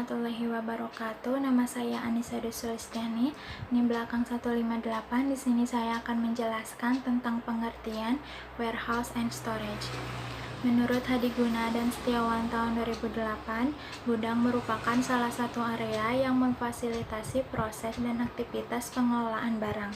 warahmatullahi wabarakatuh. Nama saya Anissa Sulistiani, NIM belakang 158. Di sini saya akan menjelaskan tentang pengertian warehouse and storage. Menurut Hadi Guna dan Setiawan tahun 2008, gudang merupakan salah satu area yang memfasilitasi proses dan aktivitas pengelolaan barang.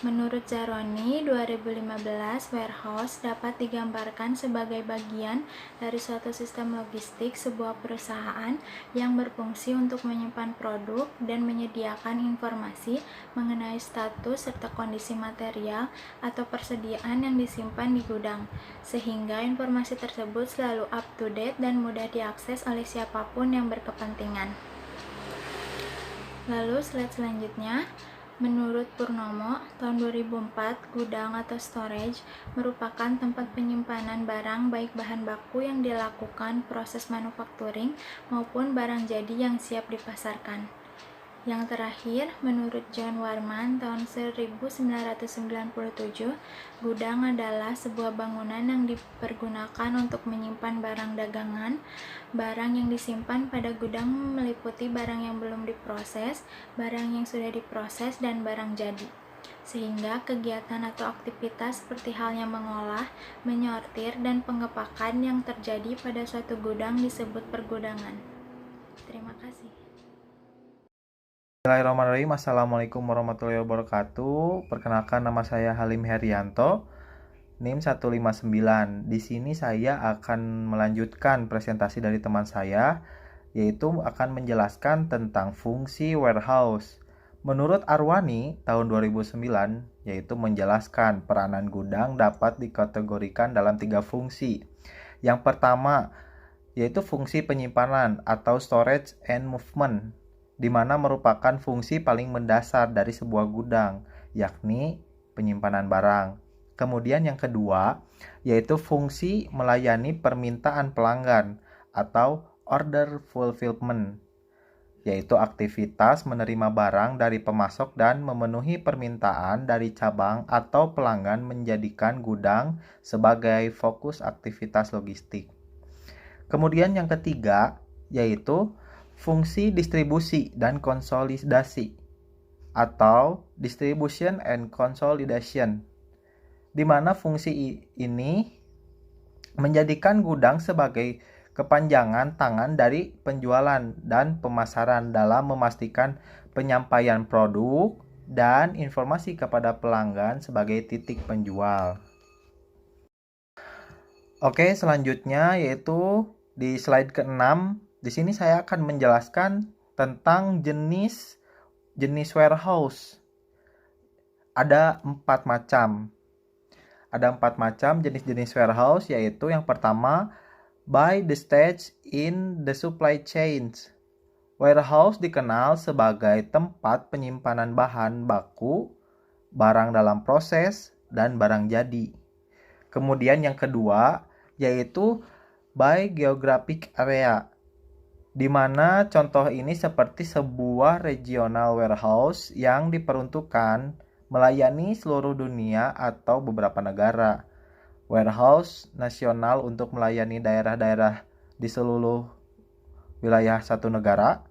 Menurut Zaroni, 2015, warehouse dapat digambarkan sebagai bagian dari suatu sistem logistik sebuah perusahaan yang berfungsi untuk menyimpan produk dan menyediakan informasi mengenai status serta kondisi material atau persediaan yang disimpan di gudang, sehingga informasi tersebut selalu up to date dan mudah diakses oleh siapapun yang berkepentingan. Lalu slide selanjutnya. Menurut Purnomo, tahun 2004, gudang atau storage merupakan tempat penyimpanan barang baik bahan baku yang dilakukan proses manufacturing maupun barang jadi yang siap dipasarkan. Yang terakhir, menurut John Warman tahun 1997, gudang adalah sebuah bangunan yang dipergunakan untuk menyimpan barang dagangan. Barang yang disimpan pada gudang meliputi barang yang belum diproses, barang yang sudah diproses, dan barang jadi. Sehingga kegiatan atau aktivitas seperti halnya mengolah, menyortir, dan pengepakan yang terjadi pada suatu gudang disebut pergudangan. Terima kasih. Bismillahirrahmanirrahim. Assalamualaikum warahmatullahi wabarakatuh. Perkenalkan, nama saya Halim Herianto, NIM 159. Di sini saya akan melanjutkan presentasi dari teman saya, yaitu akan menjelaskan tentang fungsi warehouse. Menurut Arwani tahun 2009, yaitu menjelaskan peranan gudang dapat dikategorikan dalam 3 fungsi. Yang pertama, yaitu fungsi penyimpanan atau storage and movement, di mana merupakan fungsi paling mendasar dari sebuah gudang, yakni penyimpanan barang. Kemudian yang kedua, yaitu fungsi melayani permintaan pelanggan atau order fulfillment, yaitu aktivitas menerima barang dari pemasok dan memenuhi permintaan dari cabang atau pelanggan, menjadikan gudang sebagai fokus aktivitas logistik. Kemudian yang ketiga, yaitu fungsi distribusi dan konsolidasi atau distribution and consolidation, di mana fungsi ini menjadikan gudang sebagai kepanjangan tangan dari penjualan dan pemasaran dalam memastikan penyampaian produk dan informasi kepada pelanggan sebagai titik penjual. Oke, selanjutnya yaitu di slide ke-6. Di sini saya akan menjelaskan tentang jenis warehouse. Ada 4 macam. Ada 4 macam jenis-jenis warehouse, yaitu yang pertama, by the stage in the supply chains. Warehouse dikenal sebagai tempat penyimpanan bahan baku, barang dalam proses, dan barang jadi. Kemudian yang kedua, yaitu by geographic area, di mana contoh ini seperti sebuah regional warehouse yang diperuntukkan melayani seluruh dunia atau beberapa negara. Warehouse nasional untuk melayani daerah-daerah di seluruh wilayah satu negara,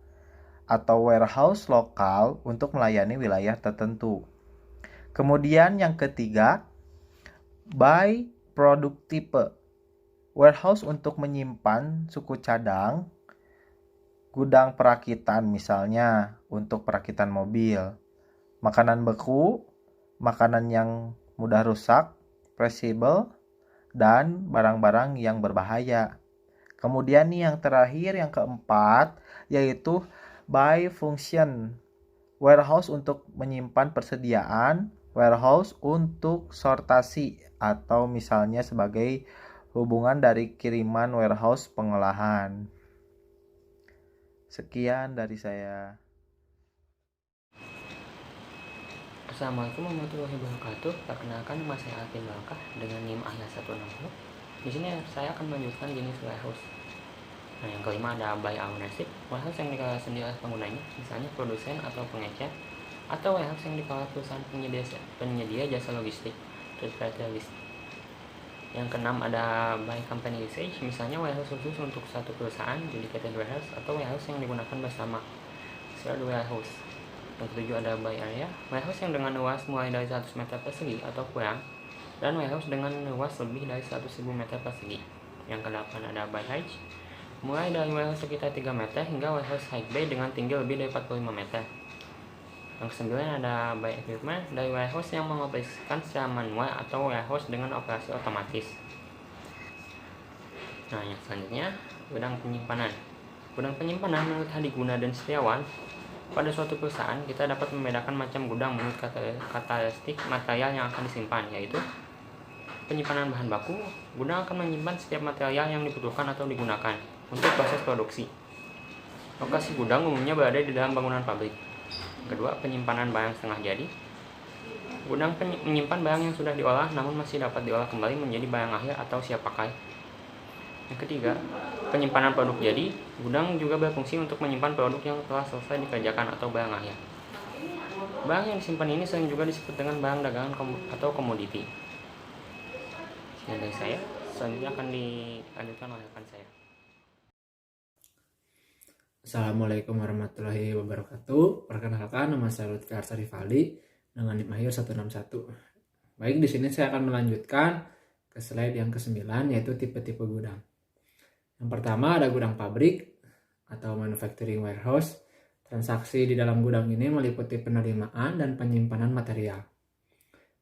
atau warehouse lokal untuk melayani wilayah tertentu. Kemudian yang ketiga, by product type. Warehouse untuk menyimpan suku cadang, gudang perakitan misalnya untuk perakitan mobil, makanan beku, makanan yang mudah rusak, perishable, dan barang-barang yang berbahaya. Kemudian yang terakhir, yang keempat, yaitu by function. Warehouse untuk menyimpan persediaan, warehouse untuk sortasi, atau misalnya sebagai hubungan dari kiriman warehouse pengolahan. Sekian dari saya. Assalamualaikum warahmatullahi wabarakatuh. Perkenalkan, nama saya Alvin Langkah dengan NIM AHYA 160. Di sini saya akan melanjutkan jenis warehouse. Nah, yang kelima ada by ownership. Warehouse yang dikelola sendiri oleh penggunanya, misalnya produsen atau pengecer, atau warehouse yang dikelola perusahaan penyedia jasa logistik, third party logistik. Yang keenam ada by company usage, misalnya warehouse khusus untuk satu perusahaan, dedicated warehouse, atau warehouse yang digunakan bersama, shared warehouse. Yang ketujuh ada by area, warehouse yang dengan luas mulai dari 100 meter persegi atau kurang, dan warehouse dengan luas lebih dari 100.000 meter persegi. Yang kedelapan ada by height, mulai dari warehouse sekitar 3 meter hingga warehouse high bay dengan tinggi lebih dari 45 meter. Yang kesembilan ada by equipment, dari warehouse yang mengoperasikan secara manual atau warehouse dengan operasi otomatis. Nah, yang selanjutnya gudang penyimpanan. Gudang penyimpanan menurut Hadi Guna dan Setiawan, pada suatu perusahaan kita dapat membedakan macam gudang menurut karakteristik material yang akan disimpan, yaitu penyimpanan bahan baku. Gudang akan menyimpan setiap material yang dibutuhkan atau digunakan untuk proses produksi. Lokasi gudang umumnya berada di dalam bangunan pabrik. Kedua, penyimpanan barang setengah jadi. Gudang menyimpan barang yang sudah diolah namun masih dapat diolah kembali menjadi barang akhir atau siap pakai. Yang ketiga, penyimpanan produk jadi. Gudang juga berfungsi untuk menyimpan produk yang telah selesai dikerjakan atau barang akhir. Barang yang disimpan ini sering juga disebut dengan barang dagangan atau komoditi. Sekian dari saya, selanjutnya akan dilanjutkan oleh rekan saya. Assalamualaikum warahmatullahi wabarakatuh. Perkenalkan, nama saya Lutfi Arsa Rivaldi dengan NIM Akhir 161. Baik, di sini saya akan melanjutkan ke slide yang ke-9, yaitu tipe-tipe gudang. Yang pertama ada gudang pabrik atau manufacturing warehouse. Transaksi di dalam gudang ini meliputi penerimaan dan penyimpanan material,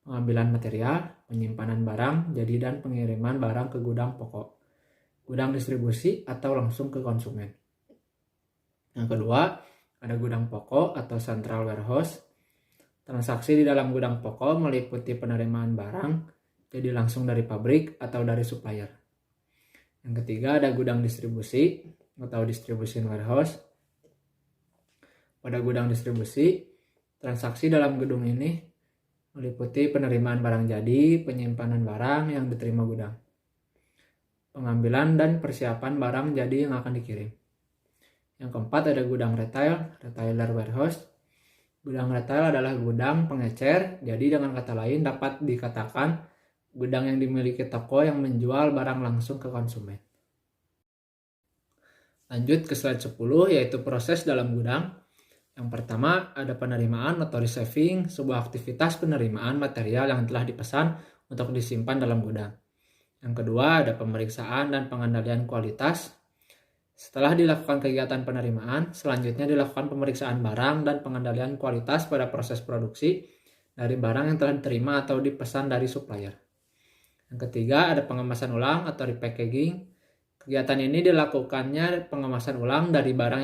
pengambilan material, penyimpanan barang jadi dan pengiriman barang ke gudang pokok, gudang distribusi atau langsung ke konsumen. Yang kedua, ada gudang pokok atau central warehouse. Transaksi di dalam gudang pokok meliputi penerimaan barang jadi langsung dari pabrik atau dari supplier. Yang ketiga, ada gudang distribusi atau distribution warehouse. Pada gudang distribusi, transaksi dalam gedung ini meliputi penerimaan barang jadi, penyimpanan barang yang diterima gudang, pengambilan dan persiapan barang jadi yang akan dikirim. Yang keempat ada gudang retail, retailer warehouse. Gudang retail adalah gudang pengecer, jadi dengan kata lain dapat dikatakan gudang yang dimiliki toko yang menjual barang langsung ke konsumen. Lanjut ke slide 10, yaitu proses dalam gudang. Yang pertama ada penerimaan atau receiving, sebuah aktivitas penerimaan material yang telah dipesan untuk disimpan dalam gudang. Yang kedua ada pemeriksaan dan pengendalian kualitas. Setelah dilakukan kegiatan penerimaan, selanjutnya dilakukan pemeriksaan barang dan pengendalian kualitas pada proses produksi dari barang yang telah diterima atau dipesan dari supplier. Yang ketiga ada pengemasan ulang atau repackaging. Kegiatan ini dilakukannya pengemasan ulang dari barang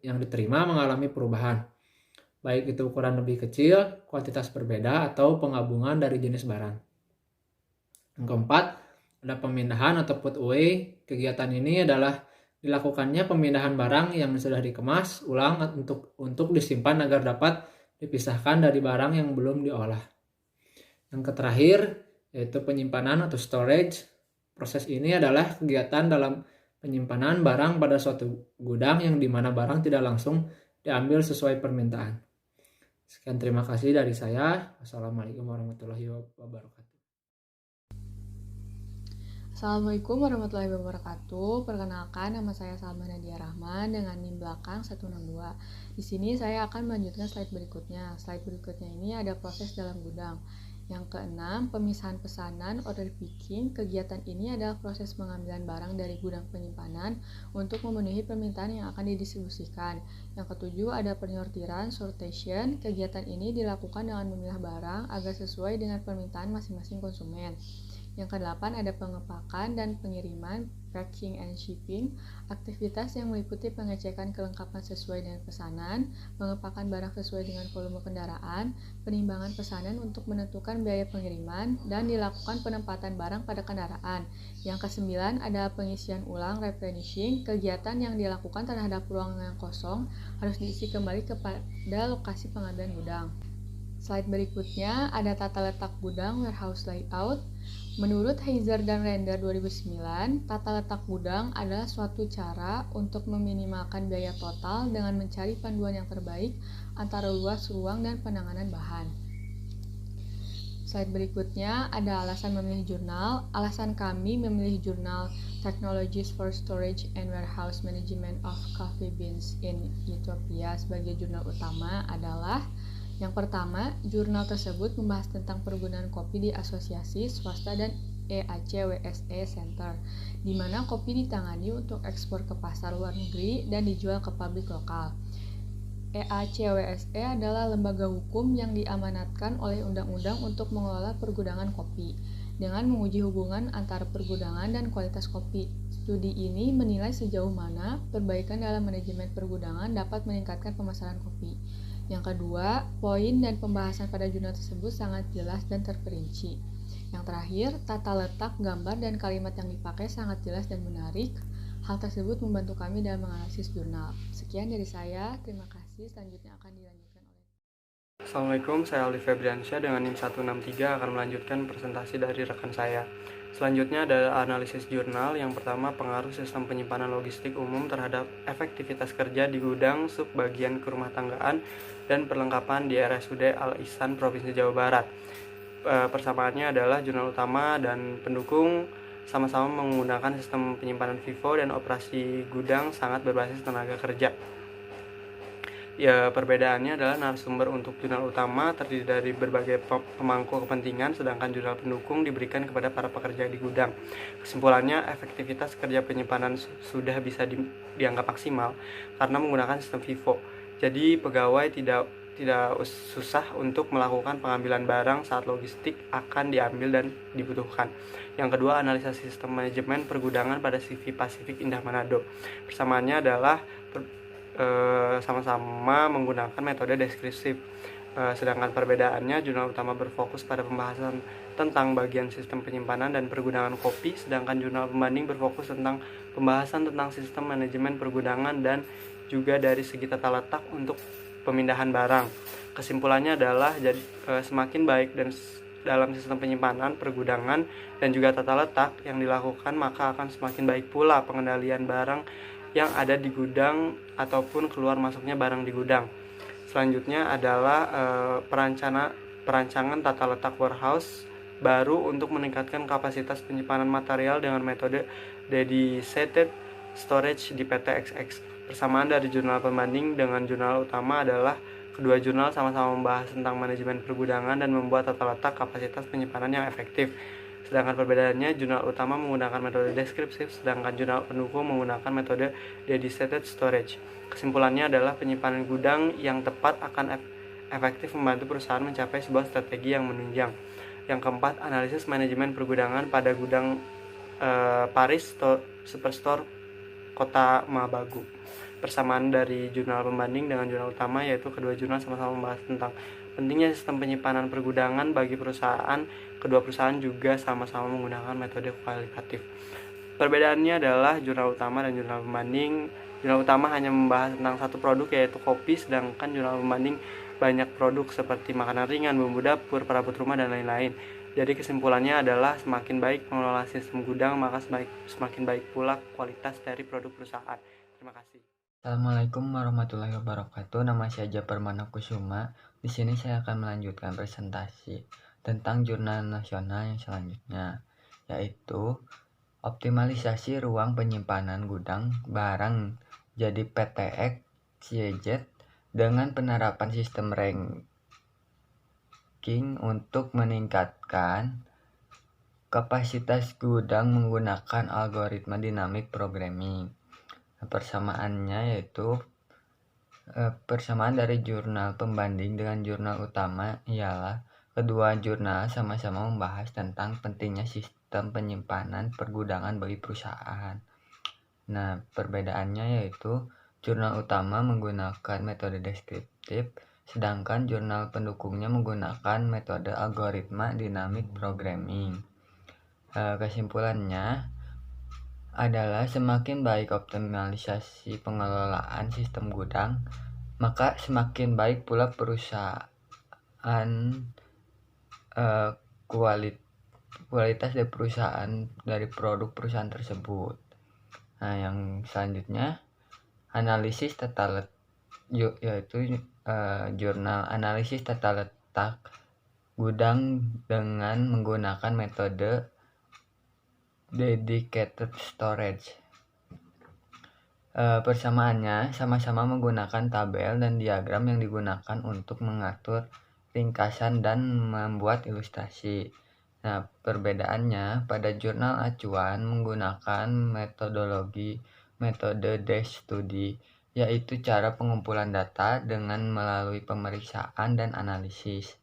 yang diterima mengalami perubahan, baik itu ukuran lebih kecil, kuantitas berbeda, atau penggabungan dari jenis barang. Yang keempat ada pemindahan atau put away. Kegiatan ini adalah dilakukannya pemindahan barang yang sudah dikemas ulang untuk disimpan agar dapat dipisahkan dari barang yang belum diolah. Yang terakhir yaitu penyimpanan atau storage. Proses ini adalah kegiatan dalam penyimpanan barang pada suatu gudang yang dimana barang tidak langsung diambil sesuai permintaan. Sekian, terima kasih dari saya. Wassalamualaikum warahmatullahi wabarakatuh. Assalamualaikum warahmatullahi wabarakatuh. Perkenalkan, nama saya Salma Nadia Rahman dengan NIM belakang 162. Di sini saya akan melanjutkan slide berikutnya. Slide berikutnya ini ada proses dalam gudang. Yang keenam, pemisahan pesanan order picking. Kegiatan ini adalah proses pengambilan barang dari gudang penyimpanan untuk memenuhi permintaan yang akan didistribusikan. Yang ketujuh, ada penyortiran sortation. Kegiatan ini dilakukan dengan memilah barang agar sesuai dengan permintaan masing-masing konsumen. Yang kedelapan ada pengepakan dan pengiriman, packing and shipping, aktivitas yang meliputi pengecekan kelengkapan sesuai dengan pesanan, pengepakan barang sesuai dengan volume kendaraan, penimbangan pesanan untuk menentukan biaya pengiriman, dan dilakukan penempatan barang pada kendaraan. Yang kesembilan ada pengisian ulang, replenishing, kegiatan yang dilakukan terhadap ruang yang kosong harus diisi kembali kepada lokasi pengambilan gudang. Slide berikutnya ada tata letak gudang, warehouse layout. Menurut Heiser dan Render 2009, tata letak gudang adalah suatu cara untuk meminimalkan biaya total dengan mencari panduan yang terbaik antara luas ruang dan penanganan bahan. Slide berikutnya ada alasan memilih jurnal. Alasan kami memilih jurnal Technologies for Storage and Warehouse Management of Coffee Beans in Ethiopia sebagai jurnal utama adalah: yang pertama, jurnal tersebut membahas tentang pergunaan kopi di asosiasi swasta dan EAC-WSE Center, di mana kopi ditangani untuk ekspor ke pasar luar negeri dan dijual ke pabrik lokal. EAC-WSE adalah lembaga hukum yang diamanatkan oleh undang-undang untuk mengelola pergudangan kopi, dengan menguji hubungan antara pergudangan dan kualitas kopi. Studi ini menilai sejauh mana perbaikan dalam manajemen pergudangan dapat meningkatkan pemasaran kopi. Yang kedua, poin dan pembahasan pada jurnal tersebut sangat jelas dan terperinci. Yang terakhir, tata letak, gambar, dan kalimat yang dipakai sangat jelas dan menarik. Hal tersebut membantu kami dalam menganalisis jurnal. Sekian dari saya, terima kasih. Selanjutnya akan dilanjutkan oleh... Assalamualaikum, saya Aldi Febriansyah dengan NIM 163 akan melanjutkan presentasi dari rekan saya. Selanjutnya ada analisis jurnal. Yang pertama, pengaruh sistem penyimpanan logistik umum terhadap efektivitas kerja di gudang subbagian kerumah tanggaan dan perlengkapan di RSUD Al-Ihsan, Provinsi Jawa Barat. Persamaannya adalah jurnal utama dan pendukung sama-sama menggunakan sistem penyimpanan FIFO dan operasi gudang sangat berbasis tenaga kerja. Ya, perbedaannya adalah narasumber untuk jurnal utama terdiri dari berbagai pemangku kepentingan, sedangkan jurnal pendukung diberikan kepada para pekerja di gudang. Kesimpulannya, efektivitas kerja penyimpanan sudah bisa dianggap maksimal karena menggunakan sistem FIFO. Jadi pegawai tidak susah untuk melakukan pengambilan barang saat logistik akan diambil dan dibutuhkan. Yang kedua, analisa sistem manajemen pergudangan pada CV Pasifik Indah Manado. Persamaannya adalah sama-sama menggunakan metode deskriptif. Sedangkan perbedaannya, jurnal utama berfokus pada pembahasan tentang bagian sistem penyimpanan dan pergudangan kopi, sedangkan jurnal pembanding berfokus tentang pembahasan tentang sistem manajemen pergudangan dan juga dari segi tata letak untuk pemindahan barang. Kesimpulannya adalah semakin baik dan dalam sistem penyimpanan, pergudangan, dan juga tata letak yang dilakukan, maka akan semakin baik pula pengendalian barang yang ada di gudang ataupun keluar masuknya barang di gudang. Selanjutnya adalah perancangan tata letak warehouse baru untuk meningkatkan kapasitas penyimpanan material dengan metode dedicated storage di PT XX. Persamaan dari jurnal pembanding dengan jurnal utama adalah kedua jurnal sama-sama membahas tentang manajemen pergudangan dan membuat tata letak kapasitas penyimpanan yang efektif. Sedangkan perbedaannya, jurnal utama menggunakan metode deskriptif, sedangkan jurnal pendukung menggunakan metode dedicated storage. Kesimpulannya adalah penyimpanan gudang yang tepat akan efektif membantu perusahaan mencapai sebuah strategi yang menunjang. Yang keempat, analisis manajemen pergudangan pada gudang Paris Superstore Kota Mabagu. Persamaan dari jurnal pembanding dengan jurnal utama, yaitu kedua jurnal sama-sama membahas tentang pentingnya sistem penyimpanan pergudangan bagi perusahaan. Kedua perusahaan juga sama-sama menggunakan metode kualitatif. Perbedaannya adalah jurnal utama dan jurnal pembanding. Jurnal utama hanya membahas tentang satu produk, yaitu kopi, sedangkan jurnal pembanding banyak produk seperti makanan ringan, bumbu dapur, perabot rumah, dan lain-lain. Jadi kesimpulannya adalah semakin baik mengelola sistem gudang, maka semakin baik pula kualitas dari produk perusahaan. Terima kasih. Assalamualaikum warahmatullahi wabarakatuh. Nama saya Japar Manakusuma. Di sini saya akan melanjutkan presentasi tentang jurnal nasional yang selanjutnya, yaitu optimalisasi ruang penyimpanan gudang barang jadi PTX CZ dengan penerapan sistem ranking untuk meningkatkan kapasitas gudang menggunakan algoritma dynamic programming. Persamaannya yaitu persamaan dari jurnal pembanding dengan jurnal utama ialah kedua jurnal sama-sama membahas tentang pentingnya sistem penyimpanan pergudangan bagi perusahaan. Nah, perbedaannya yaitu jurnal utama menggunakan metode deskriptif, sedangkan jurnal pendukungnya menggunakan metode algoritma dynamic programming. Kesimpulannya adalah semakin baik optimalisasi pengelolaan sistem gudang, maka semakin baik pula perusahaan kualitas dari produk perusahaan tersebut. Nah, yang selanjutnya analisis tata letak, yaitu jurnal analisis tata letak gudang dengan menggunakan metode dedicated storage. Persamaannya sama-sama menggunakan tabel dan diagram yang digunakan untuk mengatur ringkasan dan membuat ilustrasi. Nah, perbedaannya pada jurnal acuan menggunakan metode desk study, yaitu cara pengumpulan data dengan melalui pemeriksaan dan analisis.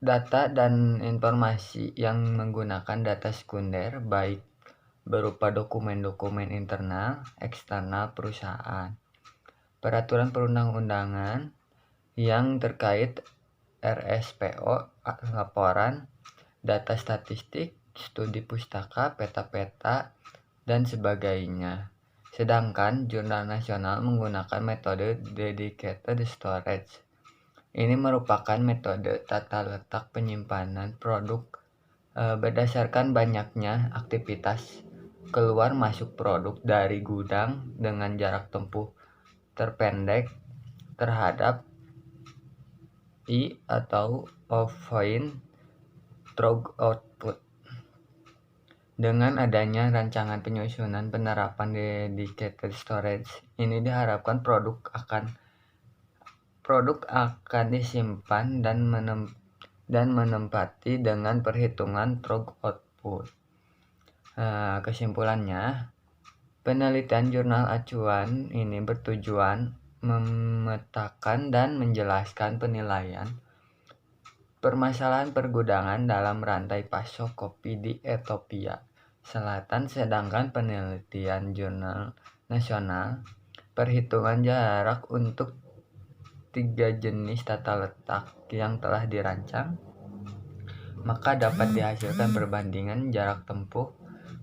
Data dan informasi yang menggunakan data sekunder baik berupa dokumen-dokumen internal, eksternal perusahaan, peraturan perundang-undangan yang terkait RSPO, laporan, data statistik, studi pustaka, peta-peta, dan sebagainya. Sedangkan jurnal nasional menggunakan metode dedicated storage. Ini merupakan metode tata letak penyimpanan produk berdasarkan banyaknya aktivitas keluar masuk produk dari gudang dengan jarak tempuh terpendek terhadap I atau offline through output. Dengan adanya rancangan penyusunan penerapan dedicated storage ini diharapkan produk akan disimpan dan menempati dengan perhitungan through output. Kesimpulannya, penelitian jurnal acuan ini bertujuan memetakan dan menjelaskan penilaian permasalahan pergudangan dalam rantai pasok kopi di Ethiopia Selatan, sedangkan penelitian jurnal nasional perhitungan jarak untuk 3 jenis tata letak yang telah dirancang, maka dapat dihasilkan perbandingan jarak tempuh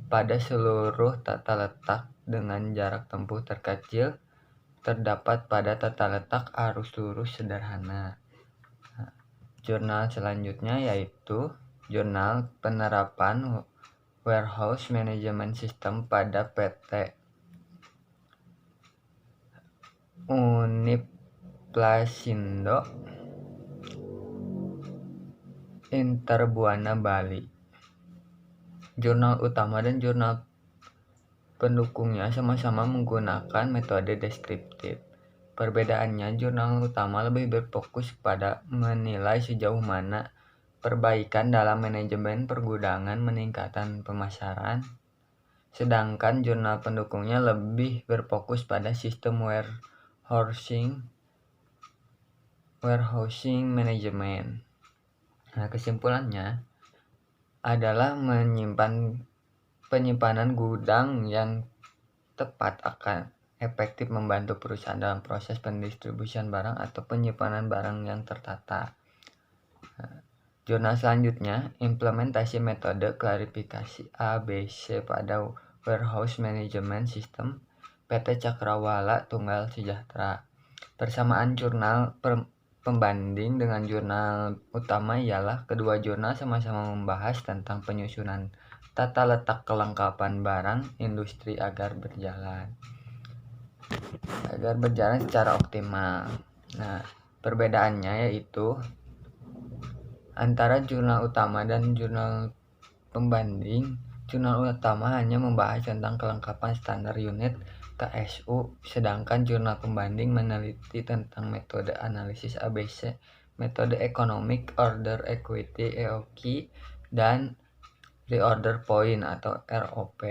pada seluruh tata letak dengan jarak tempuh terkecil terdapat pada tata letak arus lurus sederhana. Jurnal selanjutnya yaitu Jurnal Penerapan Warehouse Management System pada PT Uniplasindo Interbuana Bali. Jurnal utama dan jurnal pendukungnya sama-sama menggunakan metode deskriptif. Perbedaannya, jurnal utama lebih berfokus pada menilai sejauh mana perbaikan dalam manajemen pergudangan meningkatkan pemasaran, sedangkan jurnal pendukungnya lebih berfokus pada sistem warehousing management. Nah, kesimpulannya adalah penyimpanan gudang yang tepat akan efektif membantu perusahaan dalam proses pendistribusian barang atau penyimpanan barang yang tertata. Jurnal selanjutnya, implementasi metode klarifikasi ABC pada Warehouse Management System PT Cakrawala Tunggal Sejahtera. Persamaan jurnal pembanding dengan jurnal utama ialah kedua jurnal sama-sama membahas tentang penyusunan tata letak kelengkapan barang industri agar berjalan secara optimal. Nah, perbedaannya yaitu antara jurnal utama dan jurnal pembanding. Jurnal utama hanya membahas tentang kelengkapan standar unit KSU, sedangkan jurnal pembanding meneliti tentang metode analisis ABC, metode economic order equity EOQ, dan reorder point atau ROP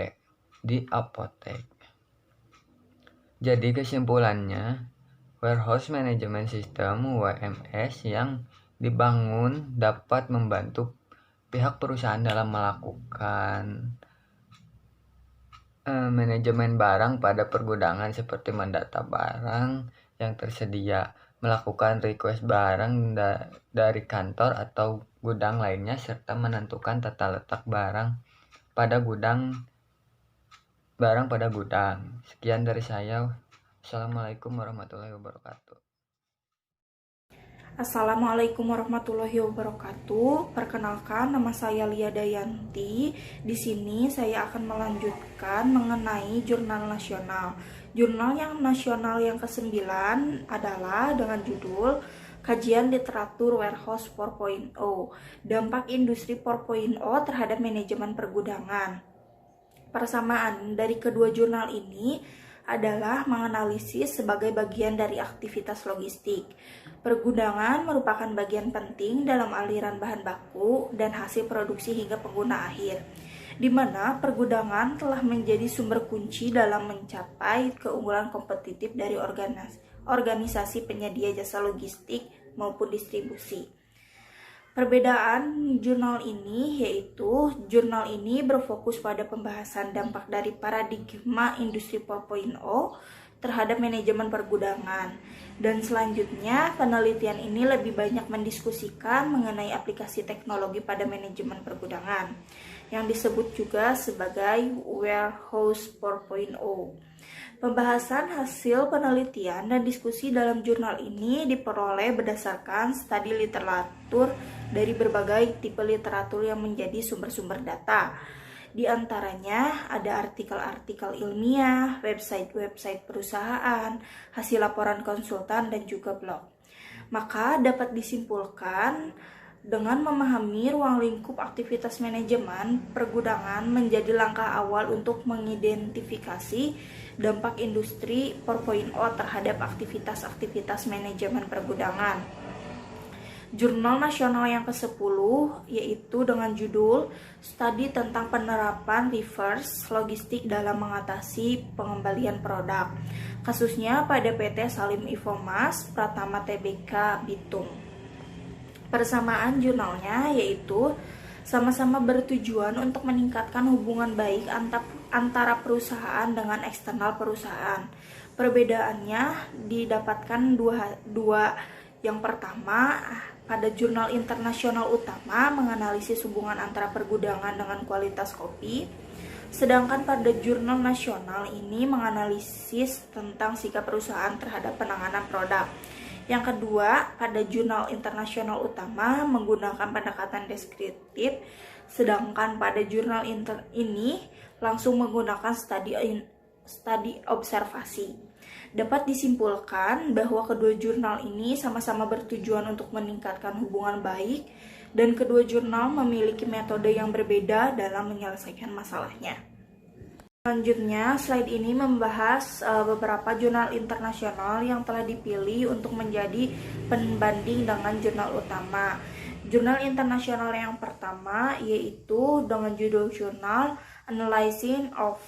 di apotek. Jadi kesimpulannya, Warehouse Management System WMS yang dibangun dapat membantu pihak perusahaan dalam melakukan manajemen barang pada pergudangan seperti mendata barang yang tersedia, melakukan request barang dari kantor atau gudang lainnya, serta menentukan tata letak barang pada gudang. Sekian dari saya. Assalamualaikum warahmatullahi wabarakatuh. Assalamualaikum warahmatullahi wabarakatuh. Perkenalkan, nama saya Lia Dayanti. Di sini saya akan melanjutkan mengenai jurnal nasional. Jurnal yang nasional yang ke-9 adalah dengan judul Kajian literatur warehouse 4.0, dampak industri 4.0 terhadap manajemen pergudangan. Persamaan dari kedua jurnal ini adalah menganalisis sebagai bagian dari aktivitas logistik. Pergudangan merupakan bagian penting dalam aliran bahan baku dan hasil produksi hingga pengguna akhir, di mana pergudangan telah menjadi sumber kunci dalam mencapai keunggulan kompetitif dari organisasi penyedia jasa logistik maupun distribusi. Perbedaan jurnal ini yaitu jurnal ini berfokus pada pembahasan dampak dari paradigma industri 4.0 terhadap manajemen pergudangan, dan selanjutnya penelitian ini lebih banyak mendiskusikan mengenai aplikasi teknologi pada manajemen pergudangan yang disebut juga sebagai warehouse 4.0. Pembahasan hasil penelitian dan diskusi dalam jurnal ini diperoleh berdasarkan studi literatur dari berbagai tipe literatur yang menjadi sumber-sumber data. Di antaranya ada artikel-artikel ilmiah, website-website perusahaan, hasil laporan konsultan, dan juga blog. Maka dapat disimpulkan dengan memahami ruang lingkup aktivitas manajemen pergudangan menjadi langkah awal untuk mengidentifikasi dampak industri 4.0 terhadap aktivitas-aktivitas manajemen pergudangan. Jurnal nasional yang ke-10 yaitu dengan judul Studi tentang penerapan reverse logistik dalam mengatasi pengembalian produk. Kasusnya pada PT Salim Infomas, Pratama Tbk, Bitung. Persamaan jurnalnya yaitu sama-sama bertujuan untuk meningkatkan hubungan baik antara perusahaan dengan eksternal perusahaan. Perbedaannya didapatkan dua. Yang pertama, pada jurnal internasional utama menganalisis hubungan antara pergudangan dengan kualitas kopi, sedangkan pada jurnal nasional ini menganalisis tentang sikap perusahaan terhadap penanganan produk. Yang kedua, pada jurnal internasional utama menggunakan pendekatan deskriptif, sedangkan pada jurnal ini langsung menggunakan studi observasi. Dapat disimpulkan bahwa kedua jurnal ini sama-sama bertujuan untuk meningkatkan hubungan baik, dan kedua jurnal memiliki metode yang berbeda dalam menyelesaikan masalahnya. Selanjutnya, slide ini membahas beberapa jurnal internasional yang telah dipilih untuk menjadi pembanding dengan jurnal utama. Jurnal internasional yang pertama yaitu dengan judul jurnal Analyzing of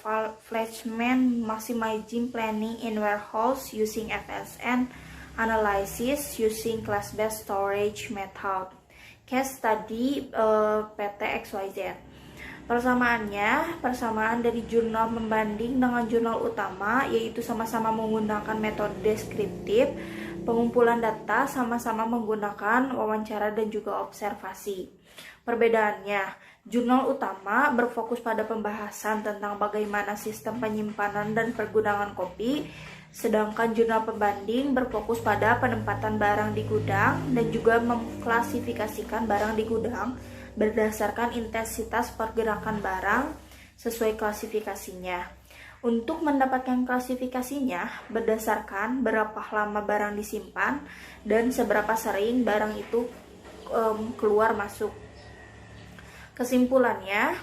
Placement Maximizing Planning in Warehouse Using FSN Analysis Using Class-Based Storage Method. Case Study PT XYZ. Persamaan dari jurnal pembanding dengan jurnal utama yaitu sama-sama menggunakan metode deskriptif, pengumpulan data sama-sama menggunakan wawancara dan juga observasi. Perbedaannya, jurnal utama berfokus pada pembahasan tentang bagaimana sistem penyimpanan dan pergudangan kopi, sedangkan jurnal pembanding berfokus pada penempatan barang di gudang dan juga mengklasifikasikan barang di gudang berdasarkan intensitas pergerakan barang sesuai klasifikasinya. Untuk mendapatkan klasifikasinya berdasarkan berapa lama barang disimpan dan seberapa sering barang itu keluar masuk. Kesimpulannya,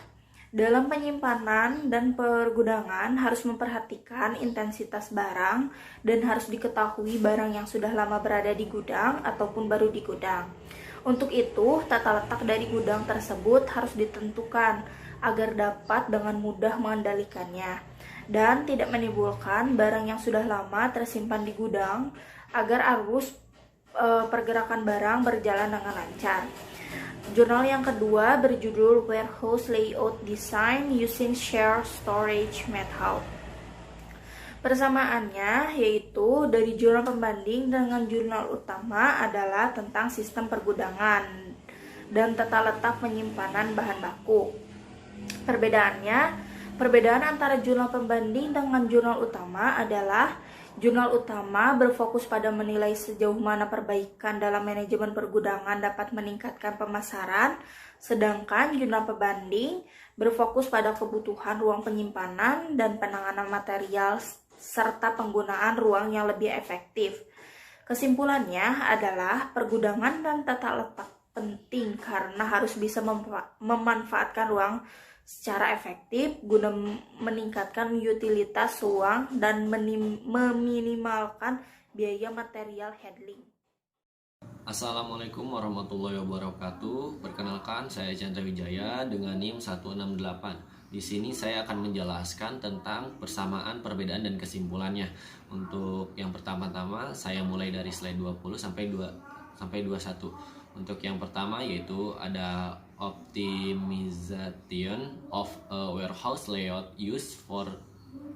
dalam penyimpanan dan pergudangan harus memperhatikan intensitas barang dan harus diketahui barang yang sudah lama berada di gudang ataupun baru di gudang. Untuk itu, tata letak dari gudang tersebut harus ditentukan agar dapat dengan mudah mengendalikannya dan tidak menimbulkan barang yang sudah lama tersimpan di gudang agar arus pergerakan barang berjalan dengan lancar. Jurnal yang kedua berjudul Warehouse Layout Design Using Shared Storage Method. Persamaannya yaitu dari jurnal pembanding dengan jurnal utama adalah tentang sistem pergudangan dan tata letak penyimpanan bahan baku. Perbedaan antara jurnal pembanding dengan jurnal utama adalah jurnal utama berfokus pada menilai sejauh mana perbaikan dalam manajemen pergudangan dapat meningkatkan pemasaran, sedangkan jurnal pembanding berfokus pada kebutuhan ruang penyimpanan dan penanganan material serta penggunaan ruang yang lebih efektif. Kesimpulannya adalah pergudangan dan tata letak penting karena harus bisa memanfaatkan ruang secara efektif guna meningkatkan utilitas ruang dan meminimalkan biaya material handling. Assalamualaikum warahmatullahi wabarakatuh. Perkenalkan, saya Chandra Wijaya dengan NIM 168. Di sini saya akan menjelaskan tentang persamaan, perbedaan, dan kesimpulannya. Untuk yang pertama-tama, saya mulai dari slide 20 sampai 21. Untuk yang pertama yaitu ada optimization of a warehouse layout used for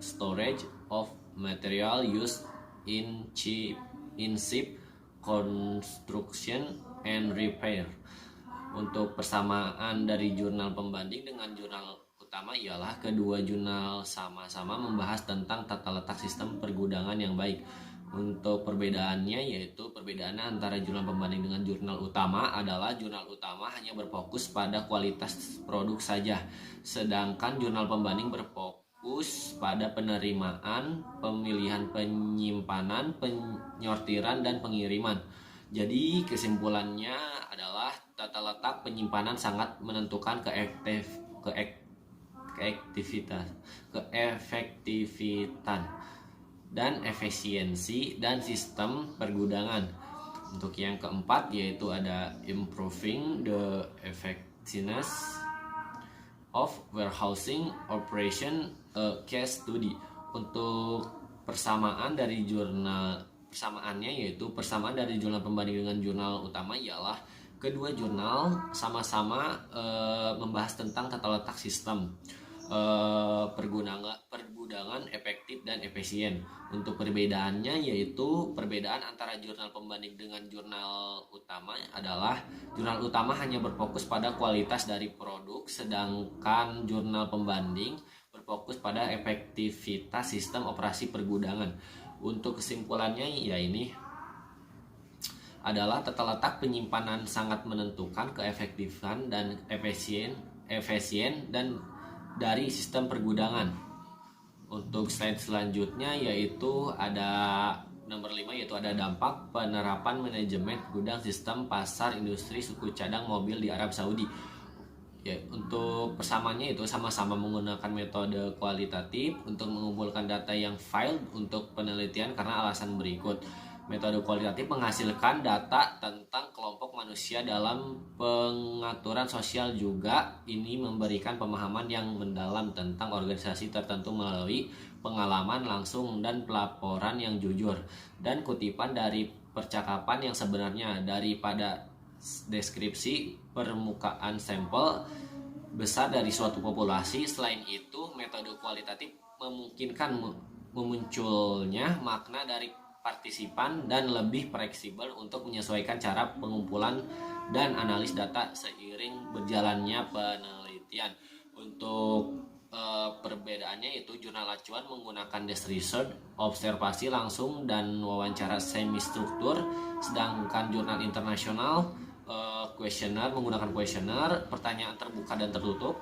storage of material used in ship construction and repair. Untuk persamaan dari jurnal pembanding dengan jurnal utama ialah kedua jurnal sama-sama membahas tentang tata letak sistem pergudangan yang baik. Untuk perbedaannya yaitu perbedaannya antara jurnal pembanding dengan jurnal utama adalah jurnal utama hanya berfokus pada kualitas produk saja, sedangkan jurnal pembanding berfokus pada penerimaan, pemilihan penyimpanan, penyortiran, dan pengiriman. Jadi kesimpulannya adalah tata letak penyimpanan sangat menentukan keefektifan dan efisiensi dan sistem pergudangan. Untuk yang keempat yaitu ada improving the effectiveness of warehousing operation, a case study. Untuk persamaan dari persamaannya yaitu persamaan dari jurnal pembanding dengan jurnal utama ialah kedua jurnal sama-sama membahas tentang tata letak sistem pergudangan efektif dan efisien. Untuk perbedaannya yaitu perbedaan antara jurnal pembanding dengan jurnal utama adalah jurnal utama hanya berfokus pada kualitas dari produk, sedangkan jurnal pembanding berfokus pada efektivitas sistem operasi pergudangan. Untuk kesimpulannya ya ini adalah tata letak penyimpanan sangat menentukan keefektifan dan efisien dan dari sistem pergudangan. Untuk slide selanjutnya yaitu ada nomor 5 yaitu ada dampak penerapan manajemen gudang sistem pasar industri suku cadang mobil di Arab Saudi. Ya, untuk persamaannya itu sama-sama menggunakan metode kualitatif untuk mengumpulkan data yang file untuk penelitian karena alasan berikut. Metode kualitatif menghasilkan data tentang kelompok manusia dalam pengaturan sosial, juga ini memberikan pemahaman yang mendalam tentang organisasi tertentu melalui pengalaman langsung dan pelaporan yang jujur dan kutipan dari percakapan yang sebenarnya daripada deskripsi permukaan sampel besar dari suatu populasi. Selain itu, metode kualitatif memungkinkan memunculnya makna dari partisipan dan lebih fleksibel untuk menyesuaikan cara pengumpulan dan analis data seiring berjalannya penelitian. Untuk perbedaannya yaitu jurnal acuan menggunakan desk research, observasi langsung dan wawancara semi struktur, sedangkan jurnal internasional kuesioner menggunakan kuesioner, pertanyaan terbuka dan tertutup.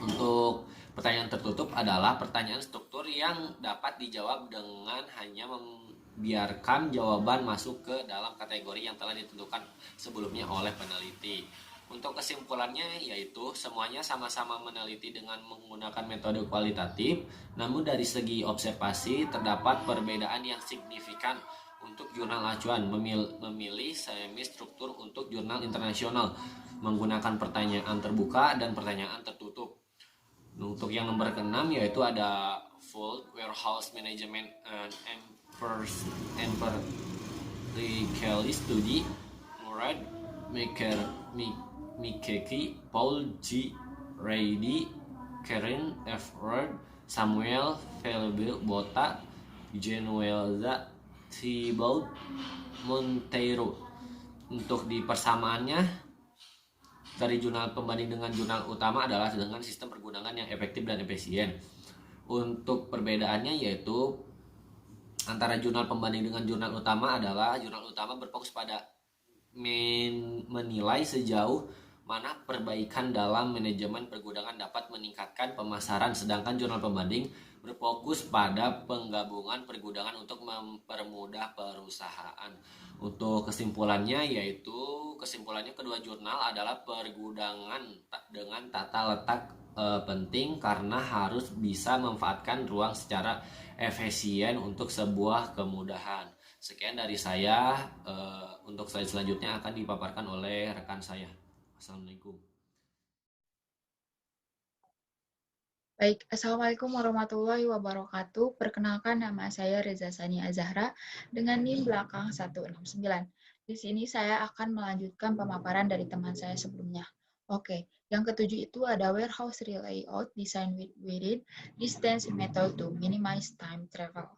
Untuk pertanyaan tertutup adalah pertanyaan struktur yang dapat dijawab dengan hanya membiarkan jawaban masuk ke dalam kategori yang telah ditentukan sebelumnya oleh peneliti. Untuk kesimpulannya yaitu semuanya sama-sama meneliti dengan menggunakan metode kualitatif, namun dari segi observasi terdapat perbedaan yang signifikan. Untuk jurnal acuan memilih semi struktur, untuk jurnal internasional menggunakan pertanyaan terbuka dan pertanyaan tertutup. Untuk yang nomor ke-6 yaitu ada Full Warehouse Management and Empirical Study, Murad Mikeki, Paul G. Reedy, Karen F. Ward, Samuel Felbil Bota, Genuelza Thibault Monteiro. Untuk di persamaannya dari jurnal pembanding dengan jurnal utama adalah dengan sistem pergudangan yang efektif dan efisien. Untuk perbedaannya yaitu antara jurnal pembanding dengan jurnal utama adalah jurnal utama berfokus pada menilai sejauh mana perbaikan dalam manajemen pergudangan dapat meningkatkan pemasaran, sedangkan jurnal pembanding berfokus pada penggabungan pergudangan untuk mempermudah perusahaan. Untuk kesimpulannya kedua jurnal adalah pergudangan dengan tata letak penting karena harus bisa memanfaatkan ruang secara efisien untuk sebuah kemudahan. Sekian dari saya. Untuk slide selanjutnya akan dipaparkan oleh rekan saya. Assalamualaikum. Baik, Assalamualaikum warahmatullahi wabarakatuh. Perkenalkan, nama saya Reza Sania Azahra dengan NIM belakang 169. Di sini saya akan melanjutkan pemaparan dari teman saya sebelumnya. Oke, yang ketujuh itu ada warehouse layout design within distance method to minimize time travel.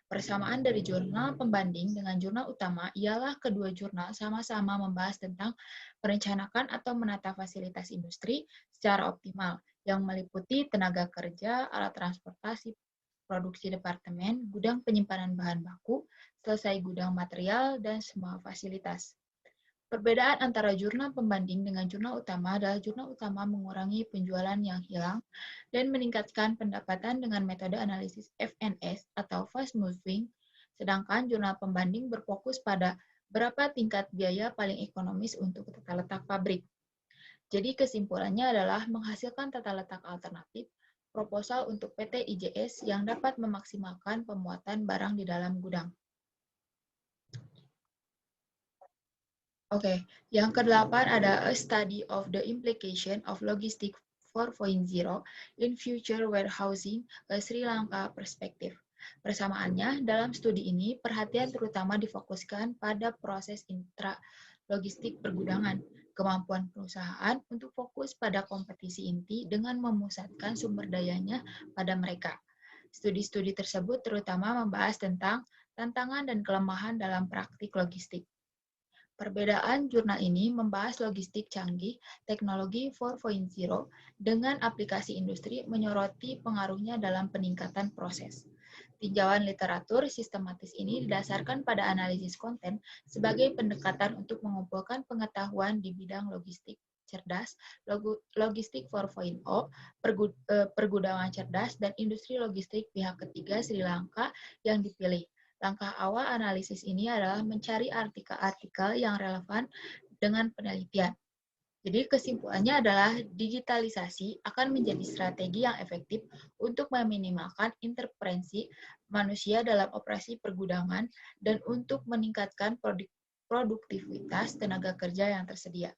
Persamaan dari jurnal pembanding dengan jurnal utama ialah kedua jurnal sama-sama membahas tentang perencanaan atau menata fasilitas industri secara optimal, yang meliputi tenaga kerja, alat transportasi, produksi departemen, gudang penyimpanan bahan baku, selesai gudang material, dan semua fasilitas. Perbedaan antara jurnal pembanding dengan jurnal utama adalah jurnal utama mengurangi penjualan yang hilang dan meningkatkan pendapatan dengan metode analisis FNS atau Fast Moving, sedangkan jurnal pembanding berfokus pada berapa tingkat biaya paling ekonomis untuk tata letak pabrik. Jadi kesimpulannya adalah menghasilkan tata letak alternatif, proposal untuk PT IJS yang dapat memaksimalkan pemuatan barang di dalam gudang. Oke, yang kedelapan ada a study of the implication of logistic 4.0 in future warehousing, a Sri Lanka perspective. Persamaannya, dalam studi ini, perhatian terutama difokuskan pada proses intra-logistik pergudangan, kemampuan perusahaan untuk fokus pada kompetisi inti dengan memusatkan sumber dayanya pada mereka. Studi-studi tersebut terutama membahas tentang tantangan dan kelemahan dalam praktik logistik. Perbedaan jurnal ini membahas logistik canggih, teknologi 4.0 dengan aplikasi industri menyoroti pengaruhnya dalam peningkatan proses. Tinjauan literatur sistematis ini didasarkan pada analisis konten sebagai pendekatan untuk mengumpulkan pengetahuan di bidang logistik cerdas, logistik 4.0, pergudangan cerdas, dan industri logistik pihak ketiga Sri Lanka yang dipilih. Langkah awal analisis ini adalah mencari artikel-artikel yang relevan dengan penelitian. Jadi kesimpulannya adalah digitalisasi akan menjadi strategi yang efektif untuk meminimalkan intervensi manusia dalam operasi pergudangan dan untuk meningkatkan produktivitas tenaga kerja yang tersedia.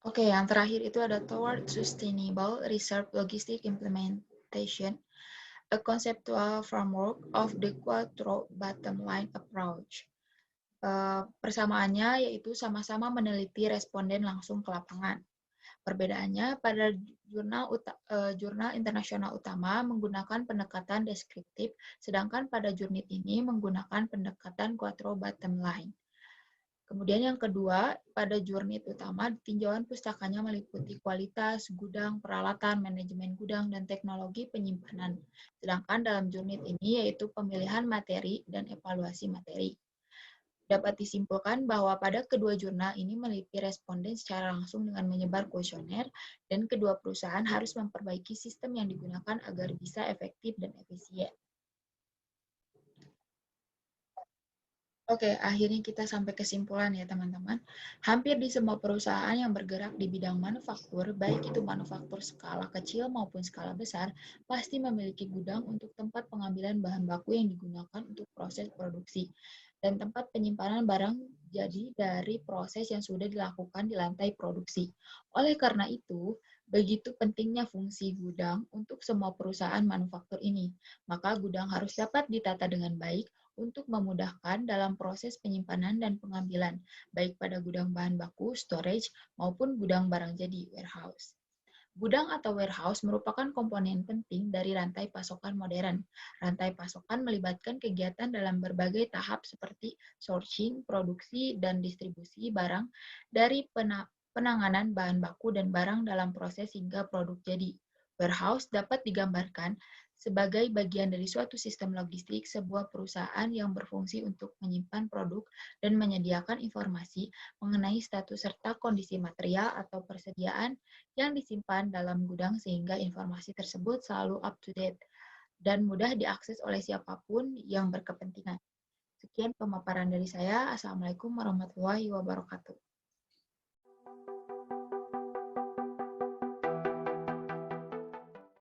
Oke, yang terakhir itu ada Toward Sustainable Reserve Logistic Implementation, a conceptual framework of the Quattro Bottom Line Approach. Persamaannya yaitu sama-sama meneliti responden langsung ke lapangan. Perbedaannya pada jurnal internasional utama menggunakan pendekatan deskriptif, sedangkan pada jurnal ini menggunakan pendekatan Quattro Bottom Line. Kemudian yang kedua, pada jurnal utama, tinjauan pustakanya meliputi kualitas, gudang, peralatan, manajemen gudang, dan teknologi penyimpanan. Sedangkan dalam jurnal ini yaitu pemilihan materi dan evaluasi materi. Dapat disimpulkan bahwa pada kedua jurnal ini meneliti responden secara langsung dengan menyebar kuesioner, dan kedua perusahaan harus memperbaiki sistem yang digunakan agar bisa efektif dan efisien. Oke, akhirnya kita sampai kesimpulan ya teman-teman. Hampir di semua perusahaan yang bergerak di bidang manufaktur, baik itu manufaktur skala kecil maupun skala besar, pasti memiliki gudang untuk tempat pengambilan bahan baku yang digunakan untuk proses produksi, dan tempat penyimpanan barang jadi dari proses yang sudah dilakukan di lantai produksi. Oleh karena itu, begitu pentingnya fungsi gudang untuk semua perusahaan manufaktur ini. Maka gudang harus dapat ditata dengan baik untuk memudahkan dalam proses penyimpanan dan pengambilan, baik pada gudang bahan baku, storage, maupun gudang barang jadi, warehouse. Gudang atau warehouse merupakan komponen penting dari rantai pasokan modern. Rantai pasokan melibatkan kegiatan dalam berbagai tahap seperti sourcing, produksi, dan distribusi barang dari penanganan bahan baku dan barang dalam proses hingga produk jadi. Warehouse dapat digambarkan sebagai bagian dari suatu sistem logistik sebuah perusahaan yang berfungsi untuk menyimpan produk dan menyediakan informasi mengenai status serta kondisi material atau persediaan yang disimpan dalam gudang sehingga informasi tersebut selalu up to date dan mudah diakses oleh siapapun yang berkepentingan. Sekian pemaparan dari saya. Assalamualaikum warahmatullahi wabarakatuh.